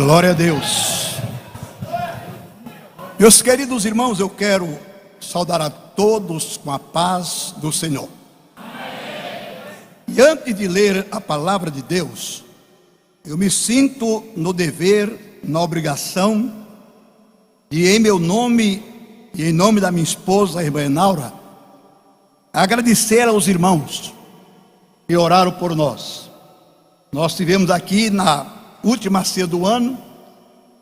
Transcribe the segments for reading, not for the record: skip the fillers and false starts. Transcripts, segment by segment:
Glória a Deus. Meus queridos irmãos, eu quero saudar a todos com a paz do Senhor. E antes de ler a palavra de Deus, eu me sinto no dever, na obrigação de, em meu nome e em nome da minha esposa, a irmã Enaura, agradecer aos irmãos que oraram por nós. Nós estivemos aqui na última ceia do ano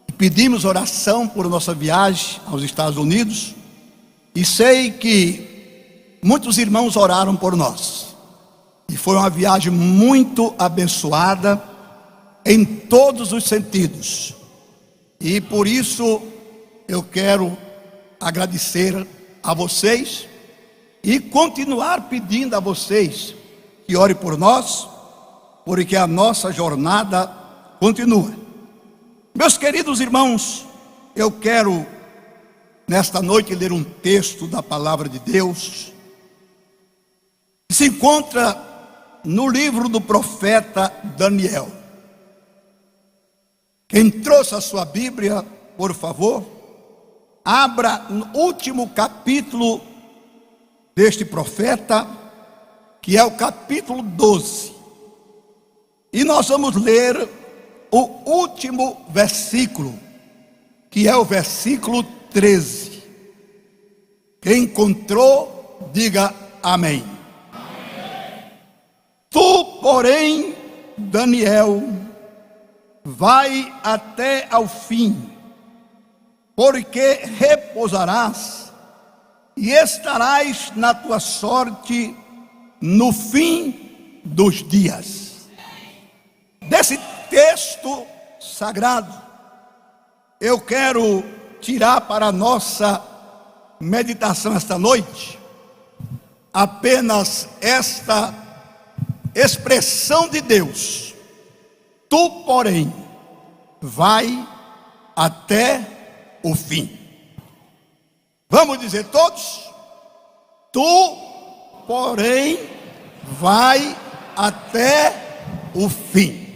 e pedimos oração por nossa viagem aos Estados Unidos, e sei que muitos irmãos oraram por nós, e foi uma viagem muito abençoada em todos os sentidos, e por isso eu quero agradecer a vocês e continuar pedindo a vocês que orem por nós, porque a nossa jornada continua. Meus queridos irmãos, eu quero nesta noite ler um texto da palavra de Deus que se encontra no livro do profeta Daniel. Quem trouxe a sua Bíblia, por favor, abra no último capítulo deste profeta, que é o capítulo 12, e nós vamos ler o último versículo, que é o versículo 13. Quem encontrou, diga amém. Tu, porém, Daniel, vai até ao fim, porque repousarás e estarás na tua sorte no fim dos dias. Desse texto sagrado, eu quero tirar para a nossa meditação esta noite apenas esta expressão de Deus: tu, porém, vai até o fim. Vamos dizer todos? Tu, porém, vai até o fim.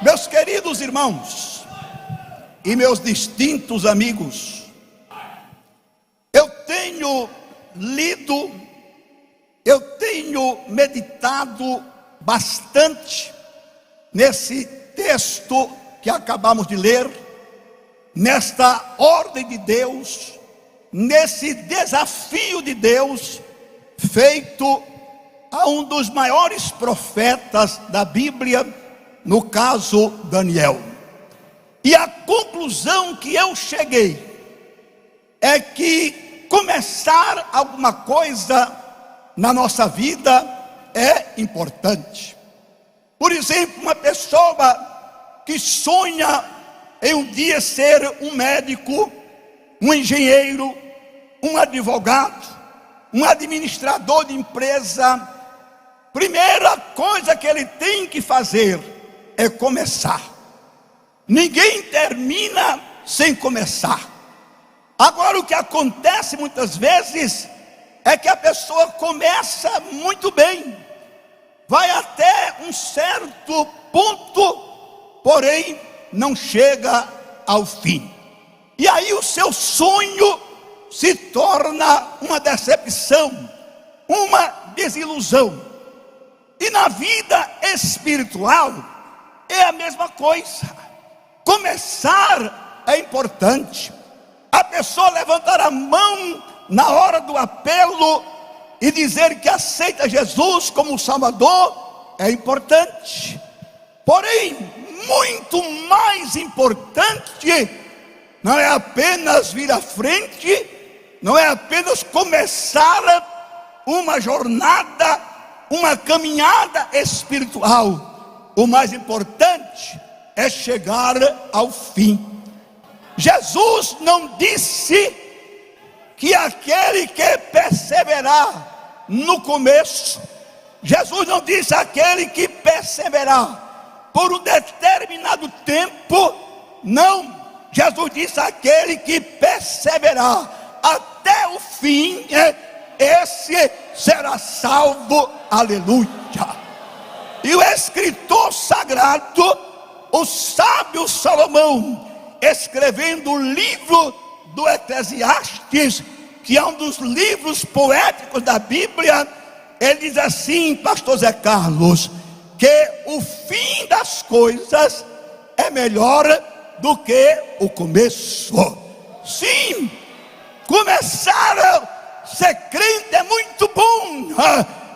Meus queridos irmãos e meus distintos amigos, eu tenho lido, eu tenho meditado bastante nesse texto que acabamos de ler, nesta ordem de Deus, nesse desafio de Deus feito a um dos maiores profetas da Bíblia, no caso Daniel. E a conclusão que eu cheguei é que começar alguma coisa na nossa vida é importante. Por exemplo, uma pessoa que sonha em um dia ser um médico, um engenheiro, um advogado, um administrador de empresa, primeira coisa que ele tem que fazer é começar. Ninguém termina sem começar. Agora, o que acontece muitas vezes é que a pessoa começa muito bem, vai até um certo ponto, porém não chega ao fim. E aí o seu sonho se torna uma decepção, uma desilusão. E na vida espiritual é a mesma coisa. Começar é importante. A pessoa levantar a mão na hora do apelo e dizer que aceita Jesus como Salvador é importante. Porém, muito mais importante não é apenas vir à frente, não é apenas começar uma jornada, uma caminhada espiritual. O mais importante é chegar ao fim. Jesus não disse que aquele que perseverar no começo, Jesus não disse aquele que perseverar por um determinado tempo, não. Jesus disse aquele que perseverar até o fim, esse será salvo. Aleluia. E o escritor sagrado, o sábio Salomão, escrevendo o livro do Eclesiastes, que é um dos livros poéticos da Bíblia, ele diz assim, pastor Zé Carlos, que o fim das coisas é melhor do que o começo. Sim, começar a ser crente é muito bom,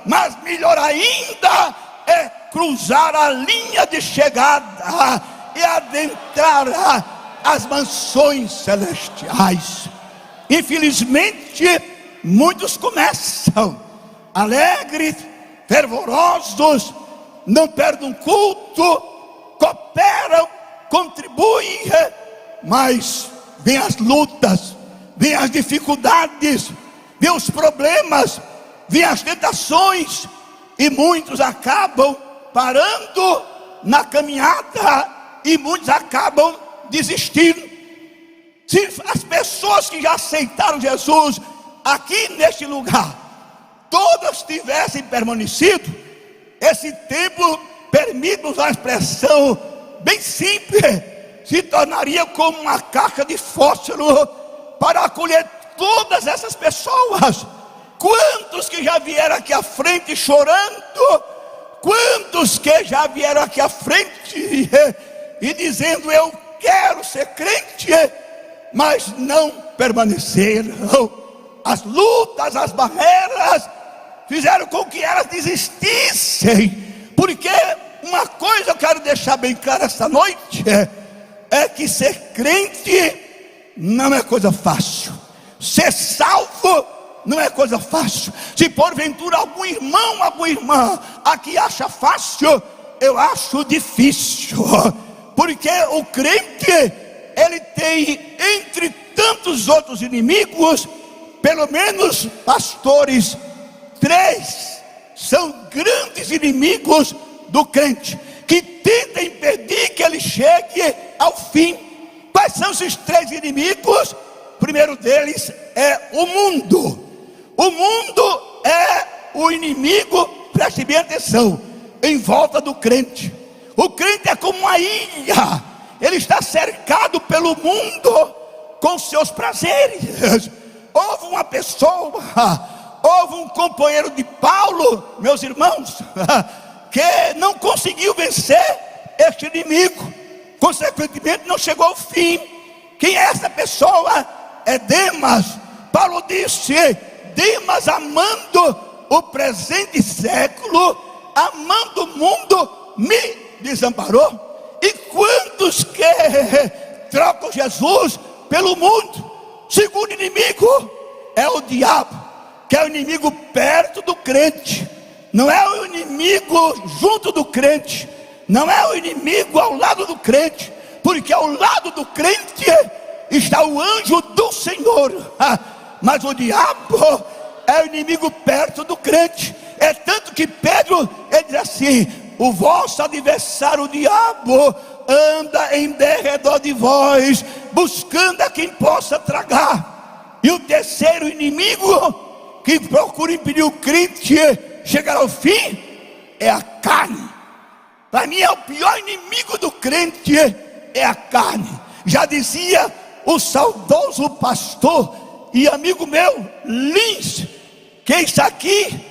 mas melhor ainda é cruzar a linha de chegada e adentrar as mansões celestiais. Infelizmente, muitos começam alegres, fervorosos, não perdem um culto, cooperam, contribuem, mas vem as lutas, vem as dificuldades, vem os problemas, vem as tentações, e muitos acabam parando na caminhada, e muitos acabam desistindo. Se as pessoas que já aceitaram Jesus aqui neste lugar, todas tivessem permanecido, esse tempo, permite usar a expressão bem simples, se tornaria como uma caixa de fósforo para acolher todas essas pessoas. Quantos que já vieram aqui à frente chorando, quantos que já vieram aqui à frente e dizendo eu quero ser crente, mas não permaneceram. As lutas, as barreiras fizeram com que elas desistissem. Porque uma coisa eu quero deixar bem clara esta noite, é que ser crente não é coisa fácil. Ser salvo não é coisa fácil. Se porventura algum irmão, alguma irmã aqui acha fácil, eu acho difícil. Porque o crente, ele tem entre tantos outros inimigos, pelo menos, pastores, 3 são grandes inimigos do crente, que tentam impedir que ele chegue ao fim. Quais são esses 3 inimigos? O primeiro deles é o mundo. O mundo é o inimigo, preste bem atenção, em volta do crente. O crente é como uma ilha, ele está cercado pelo mundo com seus prazeres. Houve uma pessoa, houve um companheiro de Paulo, meus irmãos, que não conseguiu vencer este inimigo, consequentemente não chegou ao fim. Quem é essa pessoa? É Demas. Paulo disse: Demas, amando o presente século, amando o mundo, me desamparou. E quantos que trocam Jesus pelo mundo? Segundo inimigo é o diabo, que é o inimigo perto do crente, não é o inimigo junto do crente, não é o inimigo ao lado do crente, porque ao lado do crente está o anjo do Senhor, mas o diabo é o inimigo perto do crente. É tanto que Pedro, ele diz assim: o vosso adversário, o diabo, anda em derredor de vós, buscando a quem possa tragar. E o terceiro inimigo que procura impedir o crente chegar ao fim é a carne. Para mim é o pior inimigo do crente, é a carne. Já dizia o saudoso pastor e amigo meu Lins, que isso aqui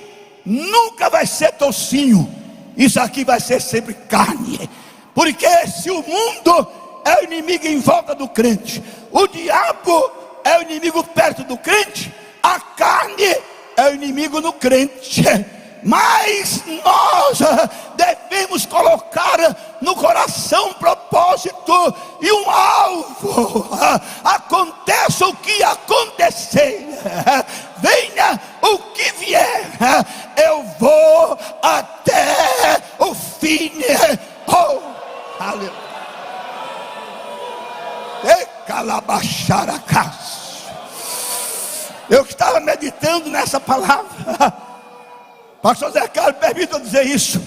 nunca vai ser tocinho, isso aqui vai ser sempre carne. Porque se o mundo é o inimigo em volta do crente, o diabo é o inimigo perto do crente, a carne é o inimigo no crente. Mas nós devemos colocar no coração um propósito e um alvo. Aconteça o que acontecer, venha o que vier, eu vou até o fim. Oh, aleluia. Eu estava meditando nessa palavra. Pastor Zé Carlos, permita eu dizer isso.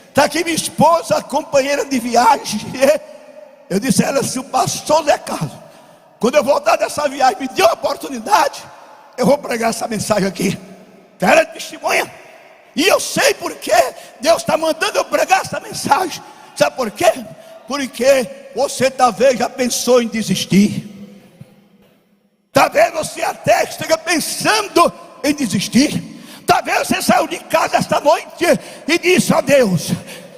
Está aqui minha esposa, companheira de viagem. Eu disse a ela: se o pastor Zé Carlos, quando eu voltar dessa viagem, me deu a oportunidade, eu vou pregar essa mensagem aqui. Quero testemunha. E eu sei por que Deus está mandando eu pregar essa mensagem. Sabe por quê? Porque você talvez já pensou em desistir. Talvez você até esteja pensando em desistir. Talvez você saiu de casa esta noite e disse a Deus: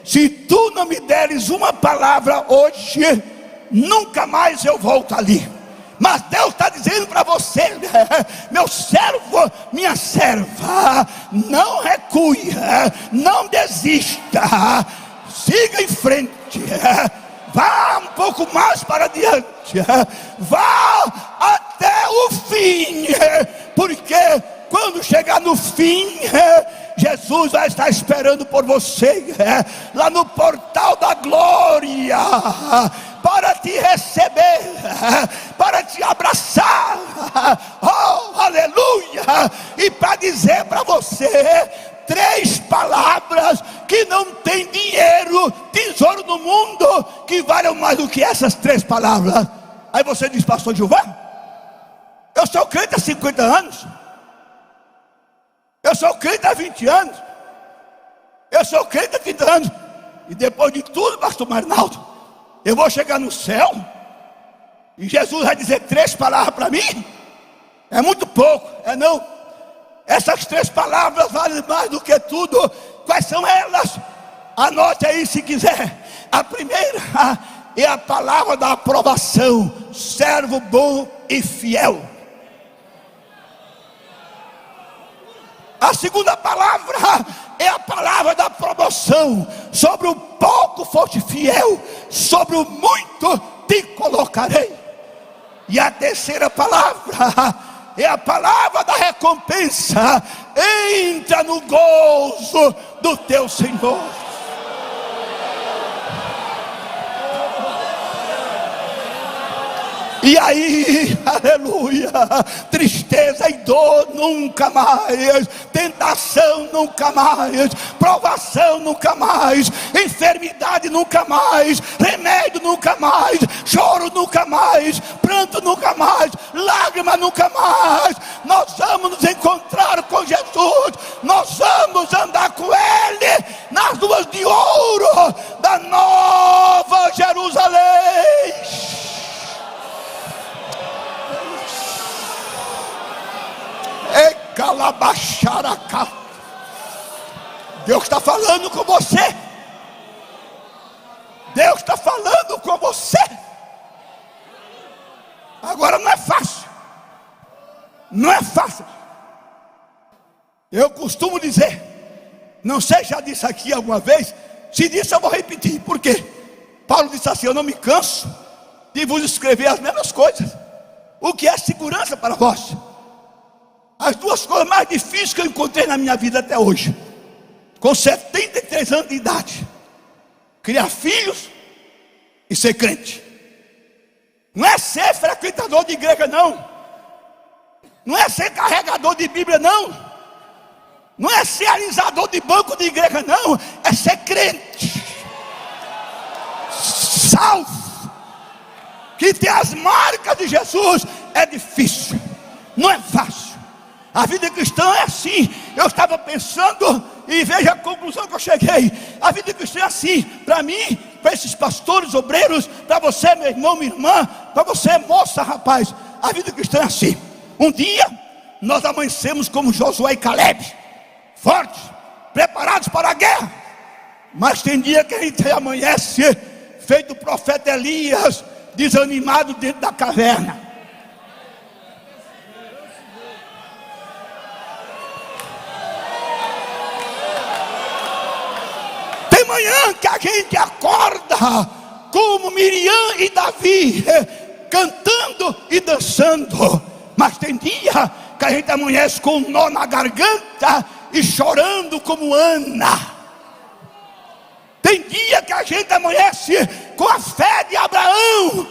se tu não me deres uma palavra hoje, nunca mais eu volto ali. Mas Deus está dizendo para você: meu servo, minha serva, não recue, não desista, siga em frente, vá um pouco mais para diante, vá até o fim, porque quando chegar no fim, Jesus vai estar esperando por você, lá no portal da glória, para te receber, para te abraçar, oh, aleluia, e para dizer para você 3 palavras que não tem dinheiro, tesouro no mundo, que valham mais do que essas 3 palavras. Aí você diz: pastor Gilvan, eu sou crente há 50 anos, eu sou crente há 20 anos, eu sou crente há 30 anos, e depois de tudo, pastor Marinaldo, eu vou chegar no céu e Jesus vai dizer 3 palavras para mim? É muito pouco, não. Essas 3 palavras valem mais do que tudo. Quais são elas? Anote aí se quiser. A primeira é a palavra da aprovação: servo bom e fiel. A segunda palavra é a palavra da promoção: sobre o pouco foste fiel, sobre o muito te colocarei. E a terceira palavra é a palavra da recompensa: entra no gozo do teu Senhor. E aí, aleluia, tristeza e dor nunca mais, tentação nunca mais, provação nunca mais, enfermidade nunca mais, remédio nunca mais, choro nunca mais, pranto nunca mais, lágrima nunca mais. Nós vamos nos encontrar com Jesus, nós vamos andar com Ele nas ruas de ouro da Nova Jerusalém. Deus está falando com você. Deus está falando com você. Agora não é fácil. Não é fácil. Eu costumo dizer, não sei se já disse aqui alguma vez, se disse eu vou repetir. Por quê? Paulo disse assim: eu não me canso de vos escrever as mesmas coisas. O que é segurança para vós? As 2 coisas mais difíceis que eu encontrei na minha vida até hoje, com 73 anos de idade: criar filhos e ser crente. Não é ser frequentador de igreja, não. Não é ser carregador de Bíblia, não. Não é ser alisador de banco de igreja, não. É ser crente, salvo, que tem as marcas de Jesus. É difícil, não é fácil. A vida cristã é assim. Eu estava pensando e veja a conclusão que eu cheguei. A vida cristã é assim. Para mim, para esses pastores, obreiros, para você, meu irmão, minha irmã, para você, moça, rapaz, a vida cristã é assim. Um dia nós amanhecemos como Josué e Caleb, fortes, preparados para a guerra. Mas tem dia que a gente amanhece feito o profeta Elias, desanimado dentro da caverna. Manhã que a gente acorda como Miriam e Davi, cantando e dançando. Mas tem dia que a gente amanhece com um nó na garganta e chorando como Ana. Tem dia que a gente amanhece com a fé de Abraão,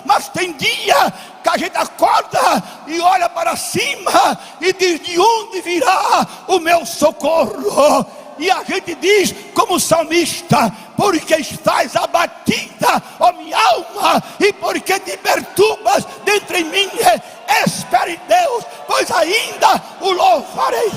mas tem dia que a gente acorda e olha para cima e diz: de onde virá o meu socorro? E a gente diz como salmista: porque estás abatida, ó minha alma, e porque te perturbas dentro em mim, espere em Deus, pois ainda o louvarei.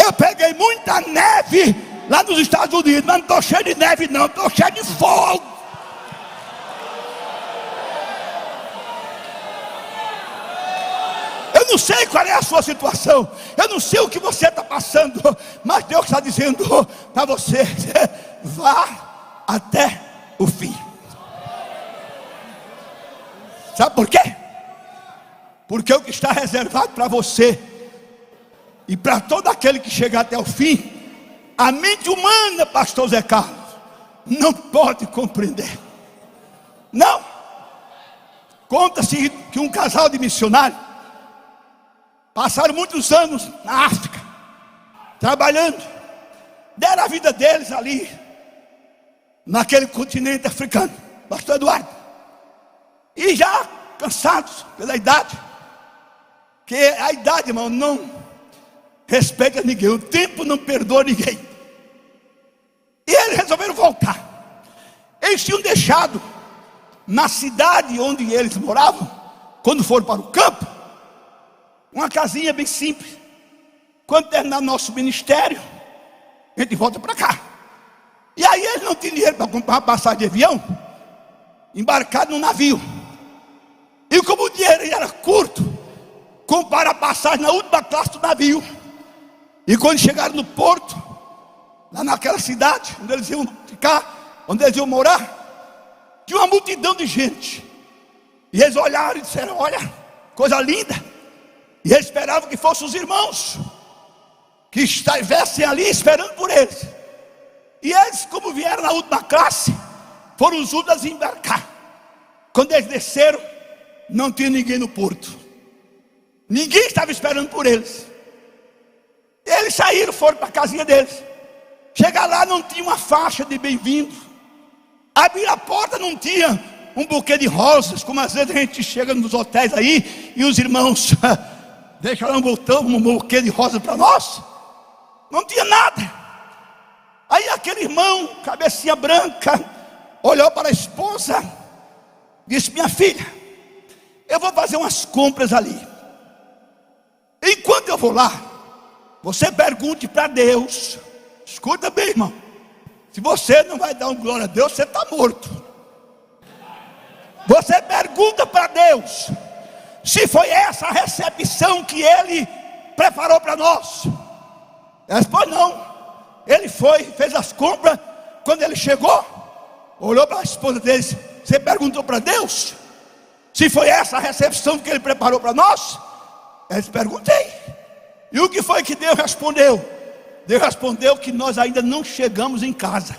Eu peguei muita neve lá nos Estados Unidos, mas não estou cheio de neve não, estou cheio de fogo. Eu não sei qual é a sua situação, eu não sei o que você está passando, mas Deus está dizendo para você: vá até o fim. Sabe por quê? Porque o que está reservado para você e para todo aquele que chegar até o fim, a mente humana, pastor Zé Carlos, não pode compreender. Não. Conta-se que um casal de missionários passaram muitos anos na África, trabalhando, deram a vida deles ali, naquele continente africano, pastor Eduardo, e já cansados pela idade, que a idade, irmão, não respeita ninguém, o tempo não perdoa ninguém, e eles resolveram voltar. Eles tinham deixado na cidade onde eles moravam, quando foram para o campo, uma casinha bem simples. Quando terminar nosso ministério, a gente volta para cá. E aí eles não tinham dinheiro para comprar uma passagem de avião, embarcado num navio. E como o dinheiro era curto, compraram a passagem na última classe do navio. E quando chegaram no porto, lá naquela cidade onde eles iam ficar, onde eles iam morar, tinha uma multidão de gente. E eles olharam e disseram: olha, coisa linda. E eles esperavam que fossem os irmãos que estivessem ali esperando por eles. E eles, como vieram na última classe, foram os últimos a embarcar. Quando eles desceram, não tinha ninguém no porto. Ninguém estava esperando por eles. Eles saíram, foram para a casinha deles. Chegaram lá, não tinha uma faixa de bem-vindo. Abriram a porta, não tinha um buquê de rosas, como às vezes a gente chega nos hotéis aí e os irmãos deixa lá um buquê de rosa para nós. Não tinha nada. Aí aquele irmão, cabecinha branca, olhou para a esposa, disse: minha filha, eu vou fazer umas compras ali. Enquanto eu vou lá, você pergunte para Deus. Escuta bem, irmão, se você não vai dar um glória a Deus, você está morto. Você pergunta para Deus se foi essa a recepção que Ele preparou para nós. Ela disse: pois não. Ele foi, fez as compras. Quando ele chegou, olhou para a esposa dele: você perguntou para Deus se foi essa a recepção que Ele preparou para nós? Ela disse: perguntei. E o que foi que Deus respondeu? Deus respondeu que nós ainda não chegamos em casa.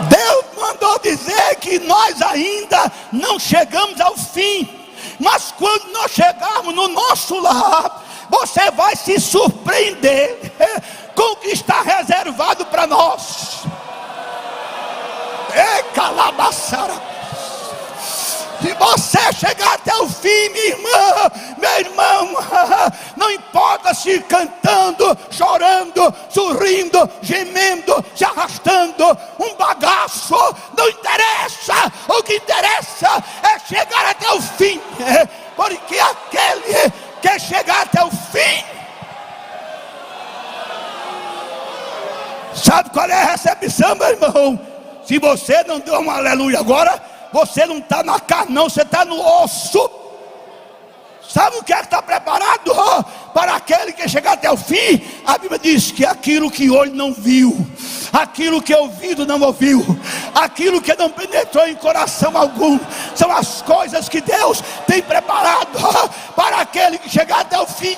Deus mandou dizer que nós ainda não chegamos ao fim. Mas quando nós chegarmos no nosso lar, você vai se surpreender com o que está reservado para nós. É calabaçara. Se você chegar até o fim, minha irmã, meu irmão, não importa se cantando, chorando, sorrindo, gemendo, se arrastando, um bagaço, não interessa. O que interessa é chegar até o fim, porque aquele que chegar até o fim, sabe qual é a recepção, meu irmão? Se você não deu um aleluia agora, você não está na carne não, você está no osso. Sabe o que é que está preparado para aquele que chegar até o fim? A Bíblia diz que aquilo que olho não viu, aquilo que ouvido não ouviu, aquilo que não penetrou em coração algum, são as coisas que Deus tem preparado para aquele que chegar até o fim.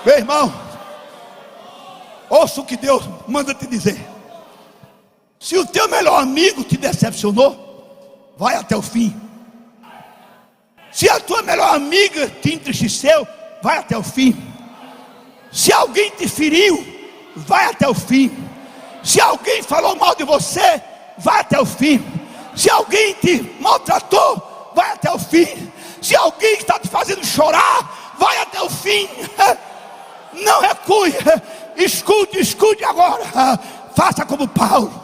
Meu irmão, ouça o que Deus manda te dizer. Se o teu melhor amigo te decepcionou, vai até o fim. Se a tua melhor amiga te entristeceu, vai até o fim. Se alguém te feriu, vai até o fim. Se alguém falou mal de você, vai até o fim. Se alguém te maltratou, vai até o fim. Se alguém está te fazendo chorar, vai até o fim. Não recue. Escute agora. Faça como Paulo.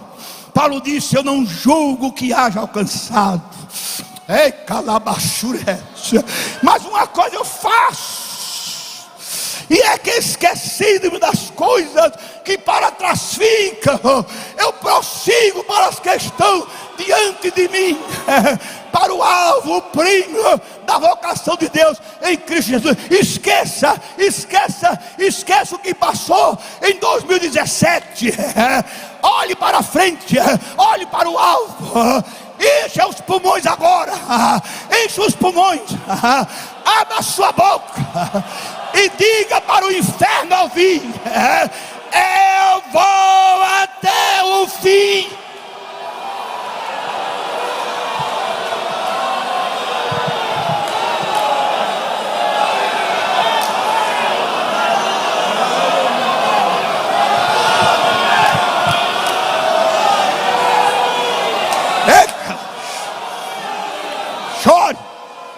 Paulo disse: eu não julgo que haja alcançado. Ei, calabachurete. Mas uma coisa eu faço, e é que esquecido-me das coisas que para trás ficam, eu prossigo para as que estão diante de mim, para o alvo, o prêmio da vocação de Deus em Cristo Jesus. Esqueça o que passou em 2017. Olhe para frente, olhe para o alvo. Encha os pulmões agora. Encha os pulmões. Abra a sua boca e diga para o inferno ouvir: eu vou até o fim.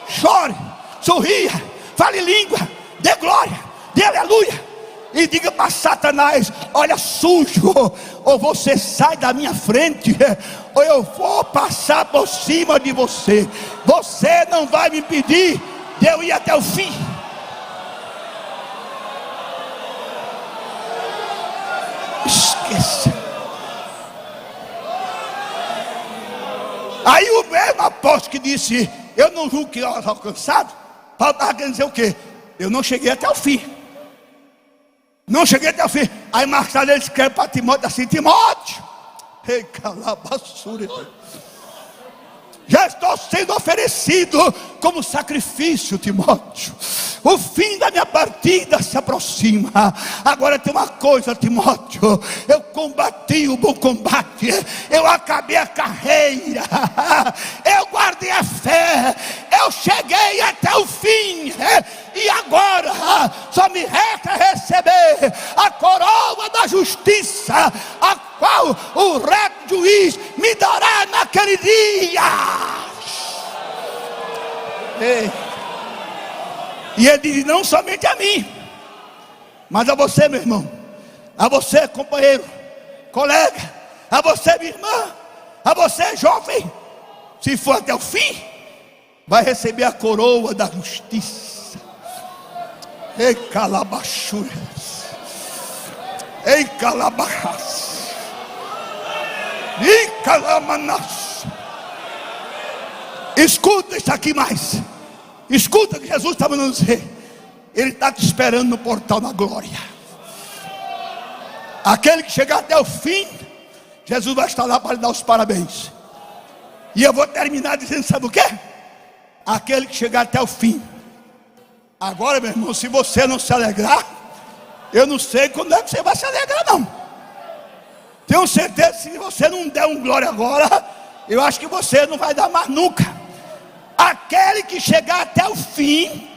Chore, sorria, fale língua, dê glória, dê aleluia, e diga para Satanás: olha, sujo, ou você sai da minha frente, ou eu vou passar por cima de você. Você não vai me impedir de eu ir até o fim. Esqueça. Aí o mesmo apóstolo que disse: eu não julgo que haja alcançado, Paulo estava querendo dizer o quê? Eu não cheguei até o fim. Não cheguei até o fim. Aí mais tarde ele escreve para Timóteo assim: Timóteo, ei, calabaçura, já estou sendo oferecido como sacrifício, Timóteo. O fim da minha partida se aproxima. Agora tem uma coisa, Timóteo: eu combati o bom combate, eu acabei a carreira, eu guardei a fé, eu cheguei até o fim, e agora só me resta receber a coroa da justiça, a qual o reto juiz me dará naquele dia. Ei. E ele diz: não somente a mim, mas a você, meu irmão, a você, companheiro, colega, a você, minha irmã, a você, jovem, se for até o fim, vai receber a coroa da justiça. Ei, calabachuras, ei, calabachas, ei, calamanas. Escuta isso aqui mais. Escuta o que Jesus está mandando dizer. Ele está te esperando no portal da glória. Aquele que chegar até o fim, Jesus vai estar lá para lhe dar os parabéns. E eu vou terminar dizendo: sabe o quê? Aquele que chegar até o fim. Agora, meu irmão, se você não se alegrar, eu não sei quando é que você vai se alegrar, não. Tenho certeza que se você não der um glória agora, eu acho que você não vai dar mais nunca. Aquele que chegar até o fim,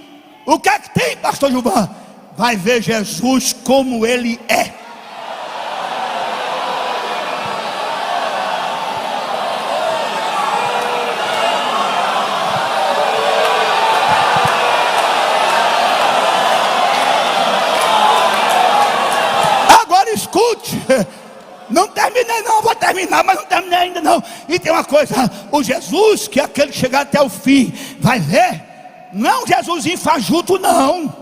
o que é que tem, pastor Gilvan? Vai ver Jesus como ele é. Agora escute. Não terminei não, vou terminar, mas não terminei ainda não. E tem uma coisa: o Jesus, que é aquele que chegar até o fim, vai ver, não é um Jesus fajuto, não.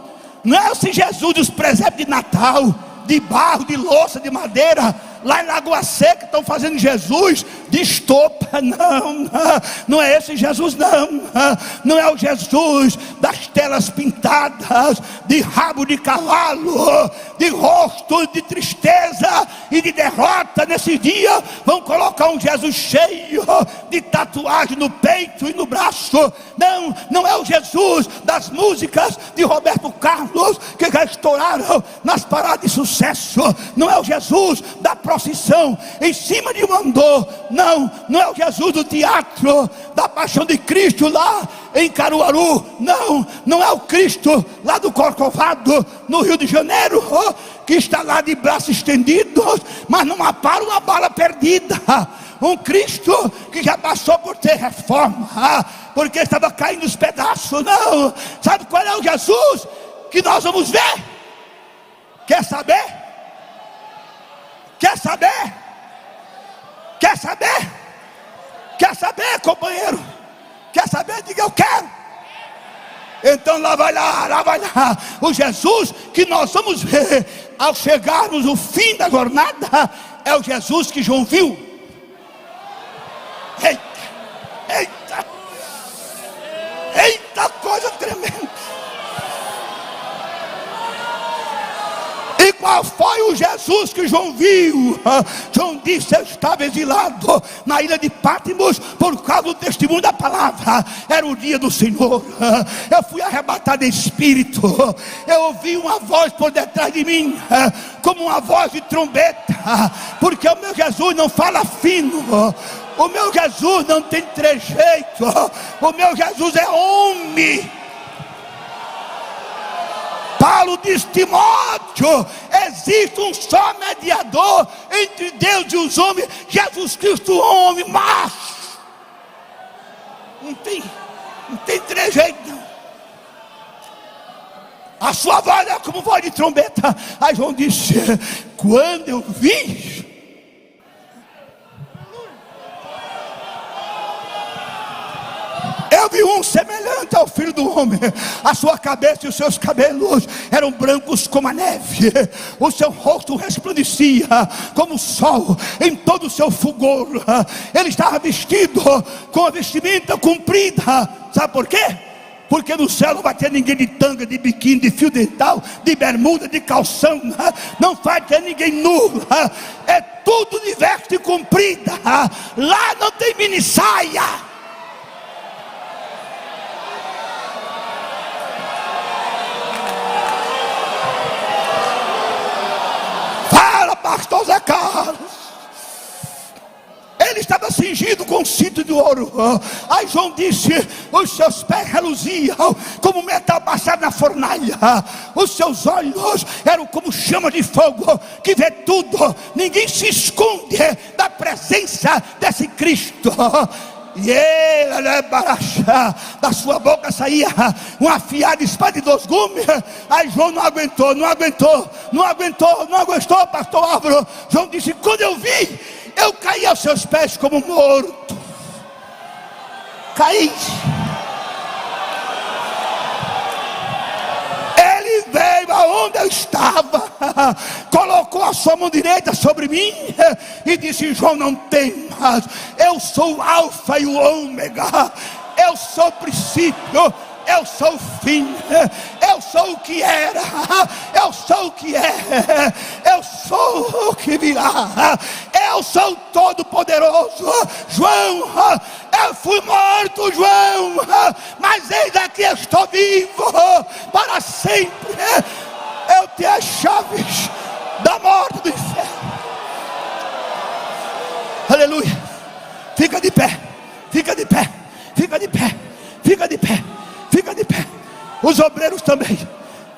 Não é esse Jesus dos presépios de Natal, de barro, de louça, de madeira, lá em Lagoa Seca estão fazendo Jesus de estopa. Não é esse Jesus, não é o Jesus das telas pintadas, de rabo de cavalo, de rosto de tristeza e de derrota. Nesse dia vão colocar um Jesus cheio de tatuagem no peito e no braço. Não é o Jesus das músicas de Roberto Carlos que já estouraram nas paradas de sucesso. Não é o Jesus da procissão em cima de um andor. Não é o Jesus do teatro da Paixão de Cristo lá em Caruaru. Não é o Cristo lá do Corcovado no Rio de Janeiro, que está lá de braços estendidos, mas não apara uma bala perdida. um Cristo que já passou por ter reforma, porque estava caindo os pedaços. Não, sabe qual é o Jesus que nós vamos ver? Quer saber? Quer saber? Quer saber? Quer saber, companheiro? Quer saber? Diga, eu quero. Então lá vai lá, o Jesus que nós vamos ver ao chegarmos no fim da jornada, é o Jesus que João viu. Eita coisa tremenda. E qual foi o Jesus que João viu? João disse: eu estava exilado na ilha de Patmos por causa do testemunho da palavra. Era o dia do Senhor. Eu fui arrebatado em espírito. Eu ouvi uma voz por detrás de mim, como uma voz de trombeta, porque o meu Jesus não fala fino. O meu Jesus não tem trejeito. O meu Jesus é homem. Paulo diz: Timóteo, existe um só mediador entre Deus e os homens, Jesus Cristo, homem macho. Não tem trejeito não. A sua voz é como voz de trombeta. Aí João disse: quando eu vi, eu vi um semelhante ao Filho do Homem. A sua cabeça e os seus cabelos eram brancos como a neve. O seu rosto resplandecia como o sol em todo o seu fulgor. Ele estava vestido com a vestimenta comprida. Sabe por quê? Porque no céu não vai ter ninguém de tanga, de biquíni, de fio dental, de bermuda, de calção. Não vai ter ninguém nu. É tudo de veste comprida. Lá não tem mini saia. Pastor Zé Carlos, ele estava cingido com um cinto de ouro. Aí João disse: os seus pés reluziam como metal passado na fornalha. Os seus olhos eram como chama de fogo que vê tudo. Ninguém se esconde da presença desse Cristo. E ele, da sua boca saía uma afiada espada de 2 gumes. Aí João não aguentou, pastor Álvaro. João disse: quando eu vi, eu caí aos seus pés como morto. Caí. Ele veio aonde eu estava, colocou a sua mão direita sobre mim e disse: João, não temas, eu sou o alfa e o ômega, eu sou o princípio, eu sou o fim, eu sou o que era, eu sou o que é, eu sou o que virá, eu sou todo poderoso. João, eu fui morto, João, mas eis aqui estou vivo para sempre. Eu tenho as chaves da morte do inferno. Aleluia. Fica de pé, fica de pé, fica de pé, fica de pé, fica de pé. Os obreiros também,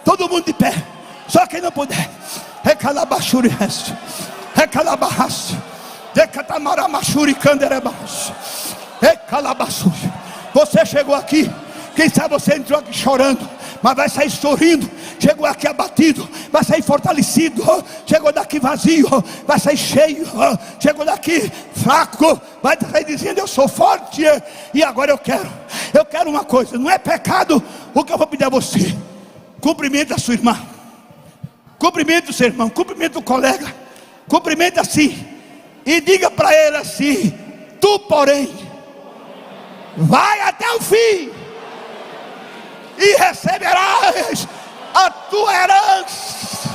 todo mundo de pé. Só quem não puder. Recalabachuri resto, recalabarraço, decatamaramaxuri canderebaço, recalabaçuri. Você chegou aqui, quem sabe você entrou aqui chorando, mas vai sair sorrindo. Chegou aqui abatido, vai sair fortalecido. Chegou daqui vazio, vai sair cheio. Chegou daqui fraco, vai sair dizendo: eu sou forte. E agora eu quero uma coisa. Não é pecado o que eu vou pedir a você. Cumprimenta a sua irmã, cumprimenta o seu irmão, cumprimenta o colega, cumprimenta assim e diga para ele assim: tu porém vai até o fim e receberás a tua herança.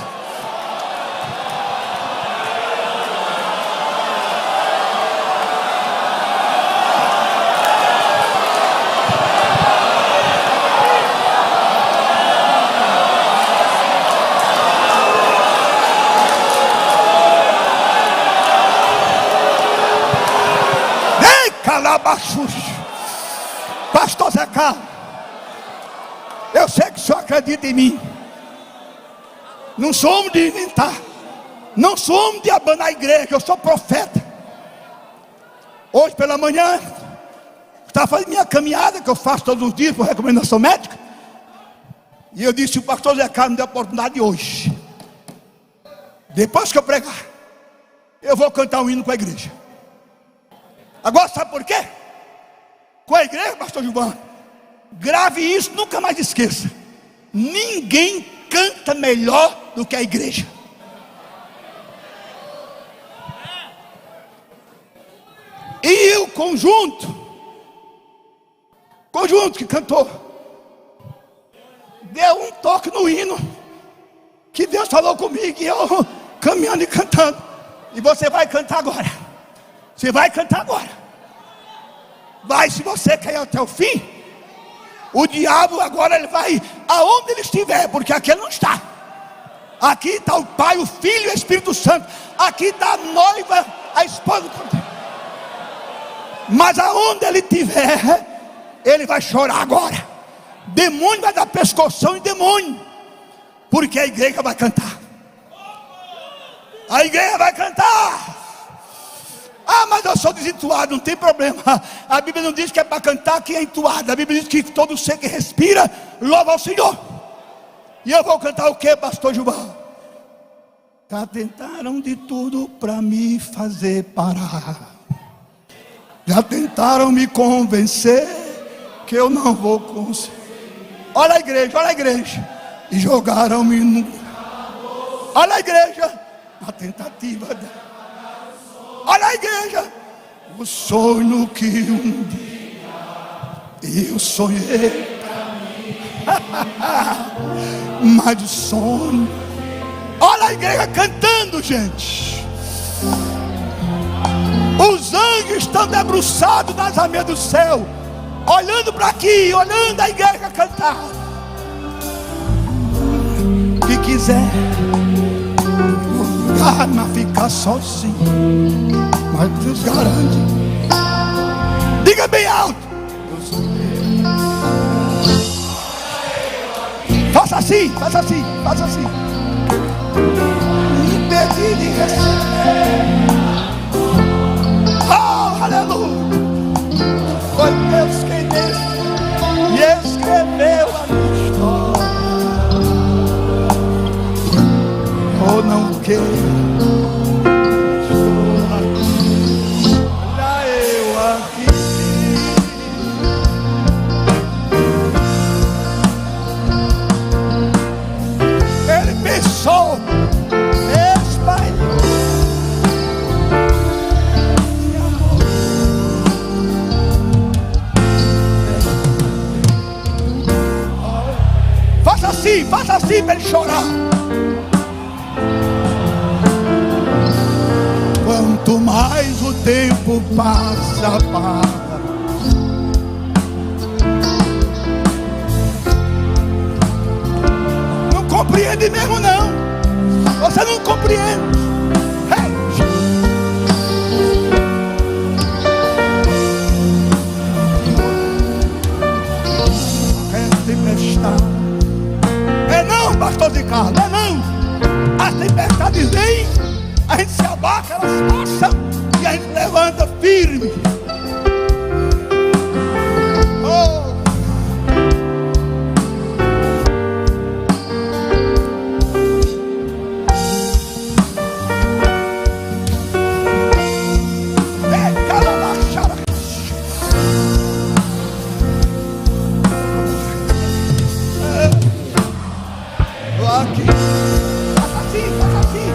Ei, calabaços. Pastor Zé Carlos, eu sei que o senhor acredita em mim. Não sou homem de inventar, não sou homem de abanar a igreja. Eu sou profeta. Hoje pela manhã, estava fazendo minha caminhada, que eu faço todos os dias por recomendação médica. E eu disse: o pastor Zé Carlos me deu a oportunidade de hoje, depois que eu pregar, eu vou cantar um hino com a igreja. Agora sabe por quê? Com a igreja, pastor Gilvan, grave isso, nunca mais esqueça: ninguém canta melhor do que a igreja. E o conjunto que cantou, deu um toque no hino, que Deus falou comigo, e eu caminhando e cantando. E você vai cantar agora. Você vai cantar agora. Vai, se você quer ir até o fim. O diabo agora ele vai aonde ele estiver, porque aqui ele não está. Aqui está o Pai, o Filho e o Espírito Santo. Aqui está a noiva, a esposa do Cordeiro. Mas aonde ele estiver, ele vai chorar agora. Demônio vai dar pescoção em demônio, porque a igreja vai cantar. A igreja vai cantar. Ah, mas eu sou desentuado, não tem problema. A Bíblia não diz que é para cantar quem é entuado. A Bíblia diz que todo ser que respira louva ao Senhor. E eu vou cantar o que, pastor Gilvan? Já tentaram de tudo para me fazer parar. Já tentaram me convencer que eu não vou conseguir. Olha a igreja, olha a igreja. E jogaram-me no... Olha a igreja. A tentativa dela. Olha a igreja. O sonho que um dia eu sonhei pra mim. Mas o sonho. Olha a igreja cantando, gente. Os anjos estão debruçados nas ameias do céu, olhando para aqui, olhando a igreja cantar. Se quiser mas ficar sozinho, mas Deus garante. Diga bem alto. Faça assim, faça assim, faça assim. Impedir de receber. Oh, aleluia. Foi Deus quem desceu e escreveu a minha história. Oh, não quero. Estou aqui. Olha eu aqui. Ele pensou, espalhou. Faça assim para ele chorar. Quanto mais o tempo passa, não compreende mesmo não. Você não compreende. É tempestade. É não, pastor Zé Carlos, é não. As tempestades vêm, a gente se abaca, elas passam e a gente levanta firme. Oh. Aqui. Faça assim, faça assim.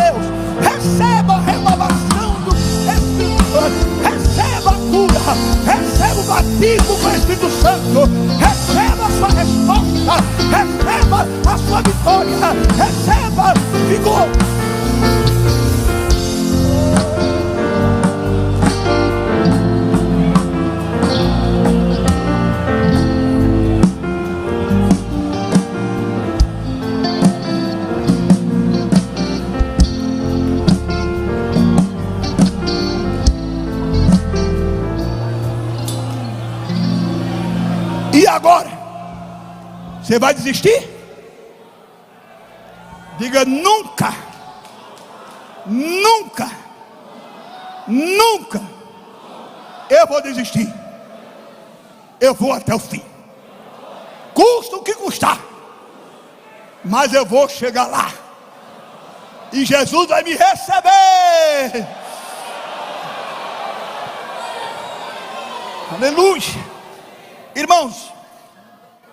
Deus. Receba a renovação do Espírito. Receba a cura. Receba o batismo com o Espírito Santo. Receba a sua resposta. Receba a sua vitória. Receba vigor. E agora? Você vai desistir? Diga nunca, nunca, nunca eu vou desistir. Eu vou até o fim. Custa o que custar, mas eu vou chegar lá. E Jesus vai me receber. Aleluia. Irmãos,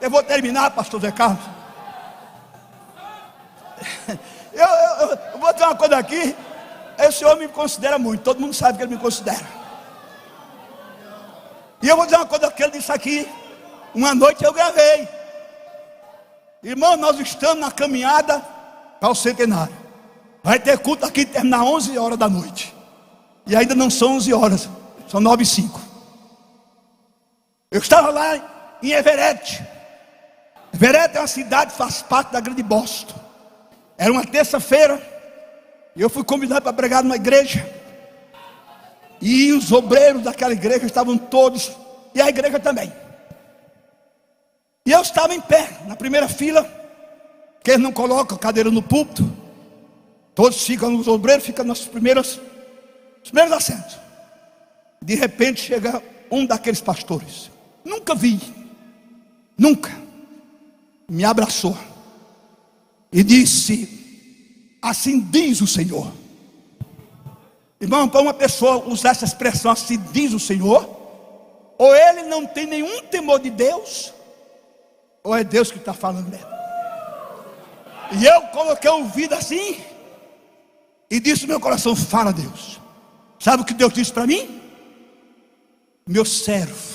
eu vou terminar, pastor Zé Carlos. Eu vou dizer uma coisa aqui. Esse homem me considera muito, todo mundo sabe que ele me considera. E eu vou dizer uma coisa que ele disse aqui. Uma noite eu gravei. Irmão, nós estamos na caminhada para o centenário. Vai ter culto aqui, terminar 11 horas da noite. E ainda não são 11 horas, são 9h05. Eu estava lá em Everett. Everett é uma cidade que faz parte da grande Boston. Era uma terça-feira. E eu fui convidado para pregar numa igreja. E os obreiros daquela igreja estavam todos. E a igreja também. E eu estava em pé, na primeira fila. Que eles não colocam cadeira no púlpito. Todos ficam, os obreiros ficam nos primeiros assentos. De repente chega um daqueles pastores. Nunca vi, nunca, me abraçou e disse: assim diz o Senhor. Irmão, para uma pessoa usar essa expressão, assim diz o Senhor, ou ele não tem nenhum temor de Deus, ou é Deus que está falando dele. E eu coloquei o ouvido assim e disse no meu coração: fala, Deus. Sabe o que Deus disse para mim? Meu servo,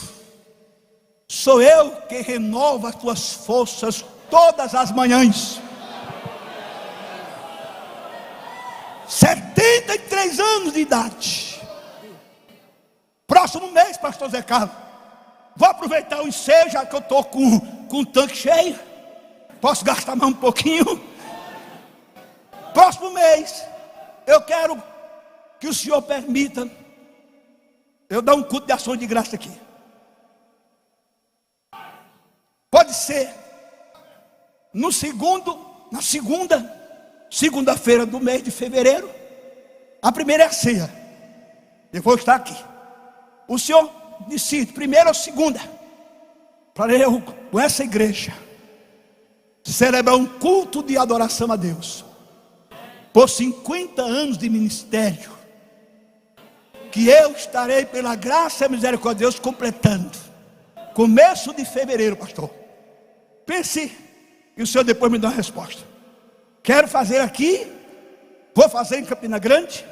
sou eu que renovo as tuas forças todas as manhãs. 73 anos de idade. Próximo mês, pastor Zé Carlos, vou aproveitar o ensejo, já que eu estou com o tanque cheio. Posso gastar mais um pouquinho. Próximo mês, eu quero que o Senhor permita eu dar um culto de ação de graça aqui. Pode ser na segunda-feira do mês de fevereiro. A primeira é a ceia. Eu vou estar aqui. O Senhor decide, primeira ou segunda, para eu, com essa igreja, celebrar um culto de adoração a Deus. Por 50 anos de ministério, que eu estarei, pela graça e misericórdia de Deus, completando. Começo de fevereiro, pastor. Pense, e o Senhor depois me dá uma resposta. Quero fazer aqui, vou fazer em Campina Grande.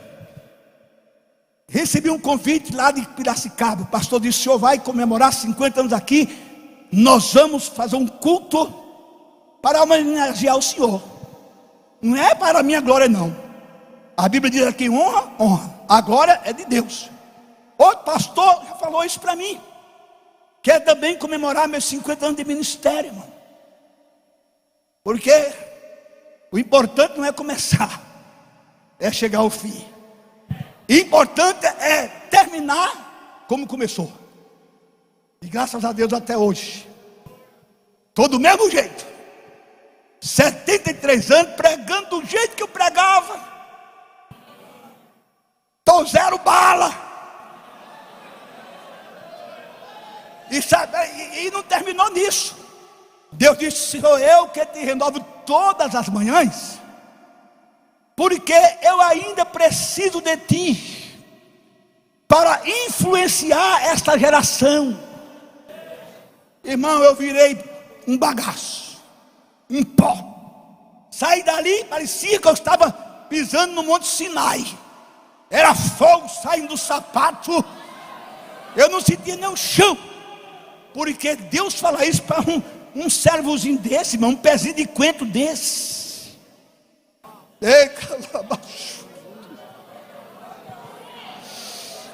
Recebi um convite lá de Piracicaba. O pastor disse: o senhor vai comemorar 50 anos aqui. Nós vamos fazer um culto para homenagear o Senhor. Não é para a minha glória, não. A Bíblia diz aqui: honra, honra. A glória é de Deus. Outro pastor já falou isso para mim. Quer também comemorar meus 50 anos de ministério, irmão. Porque o importante não é começar, é chegar ao fim. O importante é terminar como começou. E graças a Deus até hoje, estou do mesmo jeito. 73 anos pregando do jeito que eu pregava. Estou zero bala. E não terminou nisso. Deus disse: sou eu que te renovo todas as manhãs, porque eu ainda preciso de ti para influenciar esta geração. Irmão, eu virei um bagaço, um pó. Saí dali, parecia que eu estava pisando no Monte Sinai. Era fogo saindo do sapato. Eu não sentia nem o chão. Porque Deus fala isso para um servozinho desse, irmão, um pezinho de coentro desse. Ei, calabaço.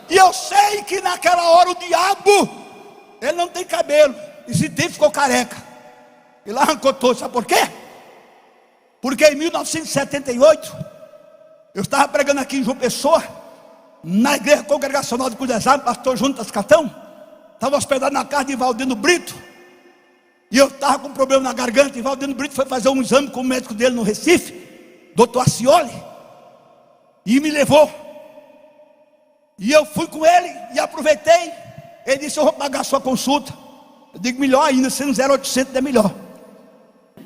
E eu sei que naquela hora o diabo, ele não tem cabelo. E se tem, ficou careca. Ele arrancou todo, sabe por quê? Porque em 1978, eu estava pregando aqui em João Pessoa, na igreja congregacional de Cudezal, pastor Juntas Catão. Estava hospedado na casa de Valdino Brito. E eu estava com um problema na garganta. E Valdino Brito foi fazer um exame com o médico dele no Recife, doutor Acioli, e me levou. E eu fui com ele e aproveitei. Ele disse: eu vou pagar a sua consulta. Eu digo: melhor ainda, sendo 0800 é melhor.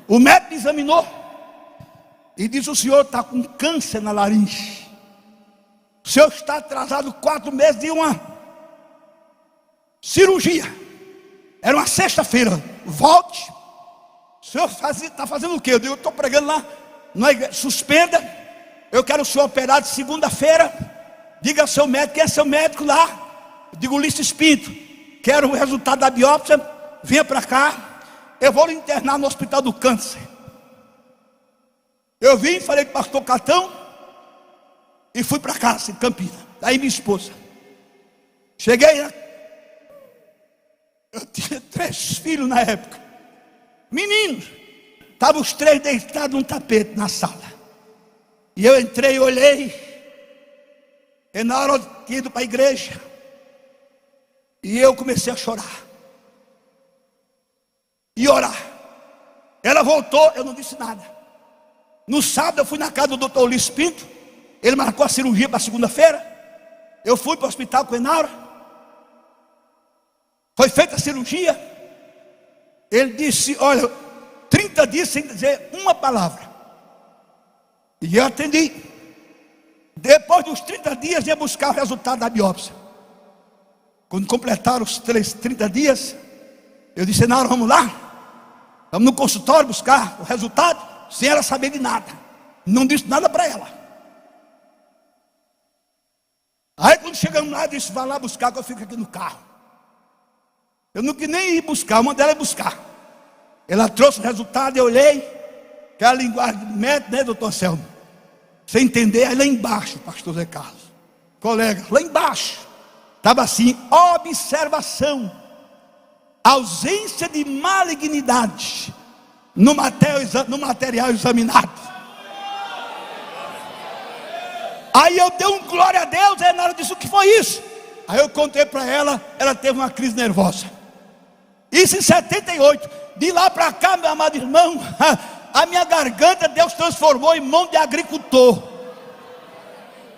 O médico me examinou e disse: o senhor está com câncer na laringe. O senhor está atrasado 4 meses de uma cirurgia. Era uma sexta-feira. Volte. O senhor está fazendo o quê? Eu digo: eu estou pregando lá na igreja. Suspenda. Eu quero o senhor operado segunda-feira. Diga ao seu médico. Quem é seu médico lá? Eu digo: Ulisses Pinto. Quero o resultado da biópsia. Venha para cá. Eu vou lhe internar no Hospital do Câncer. Eu vim, falei com o pastor Catão e fui para casa, em Campinas. Aí minha esposa. Cheguei, eu tinha 3 filhos na época, meninos. Estavam os 3 deitados num tapete na sala. E eu entrei e olhei. E na hora eu tinha ido para a igreja, e eu comecei a chorar e orar. Ela voltou, eu não disse nada. No sábado eu fui na casa do doutor Ulisses Pinto. Ele marcou a cirurgia para segunda-feira. Eu fui para o hospital com Enaura. Foi feita a cirurgia. Ele disse: olha, 30 dias sem dizer uma palavra. E eu atendi. Depois dos 30 dias ia buscar o resultado da biópsia. Quando completaram os 30 dias, eu disse: Enaura, vamos lá. Vamos no consultório buscar o resultado, sem ela saber de nada. Não disse nada para ela. Aí quando chegamos lá, eu disse: vai lá buscar, que eu fico aqui no carro. Eu não quis nem ir buscar, uma delas ia buscar. Ela trouxe o resultado, eu olhei. Que é a linguagem de médico, né, doutor Anselmo? Você entender, aí lá embaixo, pastor Zé Carlos, colega, lá embaixo, estava assim: observação, ausência de malignidade no material examinado. Aí eu dei um glória a Deus. Aí na hora disse: o que foi isso? Aí eu contei para ela. Ela teve uma crise nervosa. Isso em 78. De lá para cá, meu amado irmão, a minha garganta Deus transformou em mão de agricultor.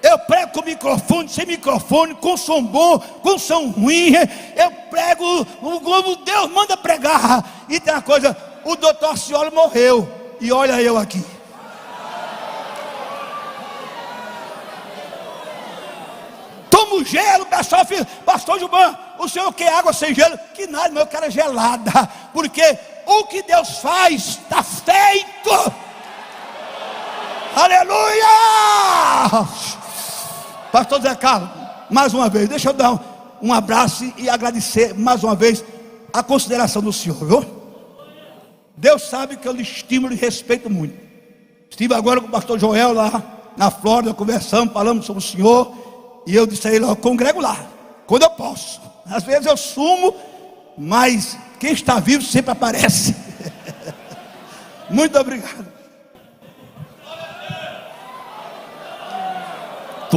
Eu prego com microfone, sem microfone, com som bom, com som ruim. Eu prego como Deus manda pregar. E tem uma coisa: o doutor Acioli morreu, e olha eu aqui. Tomo gelo, pessoal. Pastor Gilban, o senhor quer água sem gelo? Que nada, meu, eu quero gelada. Porque o que Deus faz está feito. Aleluia! Pastor Zé Carlos, mais uma vez, deixa eu dar um abraço e agradecer mais uma vez a consideração do senhor, viu? Deus sabe que eu lhe estimo e respeito muito. Estive agora com o pastor Joel lá na Flórida, conversamos, falamos sobre o senhor. E eu disse a ele: eu congrego lá, quando eu posso. Às vezes eu sumo, mas quem está vivo sempre aparece. Muito obrigado.